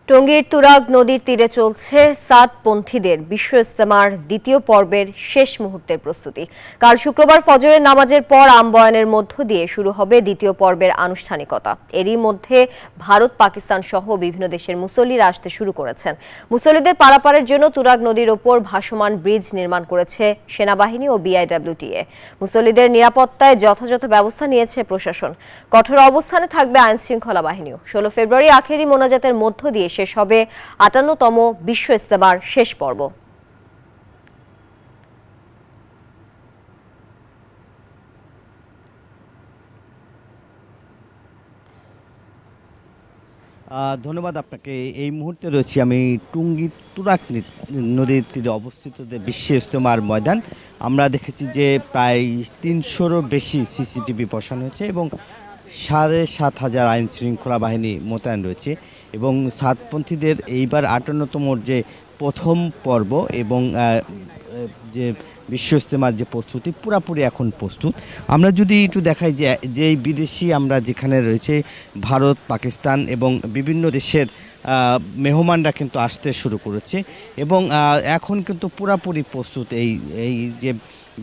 টঙ্গীর তুরাগ নদীর তীরে চলছে সাদপন্থীদের বিশ্ব ইজতেমার দ্বিতীয় পর্বের শেষ মুহূর্তের প্রস্তুতি। কাল শুক্রবার ফজরের নামাজের পর আমবয়ানের মধ্য দিয়ে শুরু হবে দ্বিতীয় পর্বের আনুষ্ঠানিকতা। এরই মধ্যে ভারত, পাকিস্তান সহ বিভিন্ন দেশের মুসল্লিরা আসতে শুরু করেছেন। মুসল্লিদের পারাপারের জন্য তুরাগ নদীর ওপর ভাসমান ব্রিজ নির্মাণ করেছে সেনাবাহিনী ও বিআইডব্লিউটিএ। মুসল্লিদের নিরাপত্তায় যথাযথ ব্যবস্থা নিয়েছে প্রশাসন। কঠোর অবস্থানে থাকবে আইন শৃঙ্খলা বাহিনীও। 16 ফেব্রুয়ারি আখেরি মোনাজাতের মধ্য দিয়ে শেষ হবে 58তম বিশ্ব ইজতেমার শেষ পর্ব। ধন্যবাদ আপনাকে। এই মুহূর্তে রয়েছি আমি টঙ্গীর তুরাগ নদীর তীরে অবস্থিত যে বিশ্ব ইজতেমার ময়দান। আমরা দেখেছি যে প্রায় 300-রও বেশি সিসিটিভি বসানো হয়েছে এবং 7,500 আইন শৃঙ্খলা বাহিনী মোতায়েন রয়েছে এবং সাতপন্থীদের এইবার 58তম যে প্রথম পর্ব এবং যে বিশ্ব ইজতেমার যে প্রস্তুতি পুরাপুরি এখন প্রস্তুত। আমরা যদি একটু দেখাই যে বিদেশি আমরা যেখানে রয়েছে ভারত, পাকিস্তান এবং বিভিন্ন দেশের মেহমানরা কিন্তু আসতে শুরু করেছে এবং এখন কিন্তু পুরাপুরি প্রস্তুত এই যে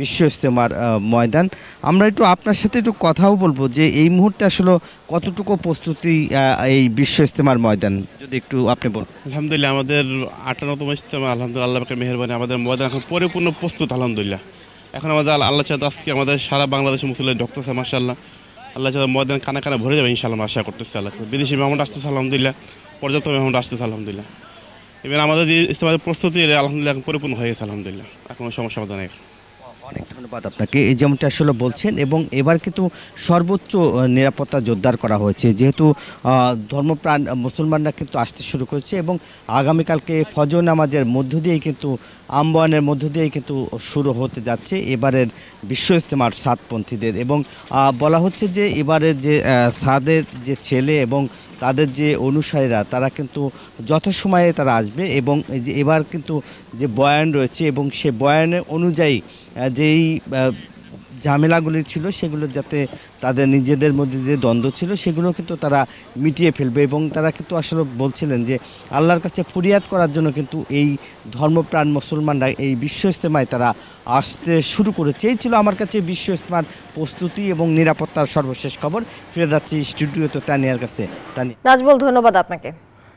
বিশ্ব ইজতেমার ময়দান। আমরা একটু আপনার সাথে একটু কথাও বলবো যে এই মুহূর্তে আসলে কতটুকু প্রস্তুতি এই বিশ্ব ইজতেমার ময়দান, যদি একটু আপনি বলুন। আলহামদুলিল্লাহ, আমাদের 58তম ইজতেমা আলহামদুলিল্লাহ আল্লাহ পাকের মেহেরবানি আমাদের ময়দান এখন পরিপূর্ণ প্রস্তুত আলহামদুলিল্লাহ। এখন আমাদের আল্লাহ চাঁদ আজকে আমাদের সারা বাংলাদেশের মুসলিম ডক্টর সাহেব মাশাআল্লাহ আল্লাহ চাঁদ ময়দান কানা কানা ভরে যাবে ইনশাআল্লাহ, আশা করতেছি। আল্লাহ বিদেশি মেহমান আসতেছে আলহামদুলিল্লাহ, পর্যাপ্ত মেহমান আসতেছে আলহামদুলিল্লাহ। এবার আমাদের ইজতেমার প্রস্তুতি আলহামদুলিল্লাহ এখন পরিপূর্ণ হয়ে গেছে আলহামদুলিল্লাহ, এখন সমস্যা সমাধান নেই। অনেক ধন্যবাদ আপনাকে। এই যেমনটা আসলে বলছেন এবং এবার কিন্তু সর্বোচ্চ নিরাপত্তা জোরদার করা হয়েছে, যেহেতু ধর্মপ্রাণ মুসলমানরা কিন্তু আসতে শুরু করেছে এবং আগামীকালকে ফজর নামাজের মধ্য দিয়েই কিন্তু আমবয়ানের মধ্য দিয়েই কিন্তু শুরু হতে যাচ্ছে এবারের বিশ্ব ইজতেমার সাতপন্থীদের। এবং বলা হচ্ছে যে এবারের যে সাদের যে ছেলে এবং তাদের যে অনুসারীরা তারা কিন্তু যথাসময়ে তারা আসবে এবং যে এবার কিন্তু যে বয়ান রয়েছে এবং সে বয়ানের অনুযায়ী যেই ঝামেলাগুলি ছিল সেগুলো যাতে তাদের নিজেদের মধ্যে যে দ্বন্দ্ব ছিল সেগুলো কিন্তু তারা মিটিয়ে ফেলবে এবং তারা কিন্তু আসলে বলছিলেন যে আল্লাহর কাছে ফরিয়াদ করার জন্য কিন্তু এই ধর্মপ্রাণ মুসলমানরা এই বিশ্ব ইজতেমায় তারা আসতে শুরু করেছে। এই ছিল আমার কাছে বিশ্ব ইজতেমার প্রস্তুতি এবং নিরাপত্তার সর্বশেষ খবর। ফিরে যাচ্ছি স্টুডিওতে তানিয়ার কাছে। নাজমুল, ধন্যবাদ আপনাকে।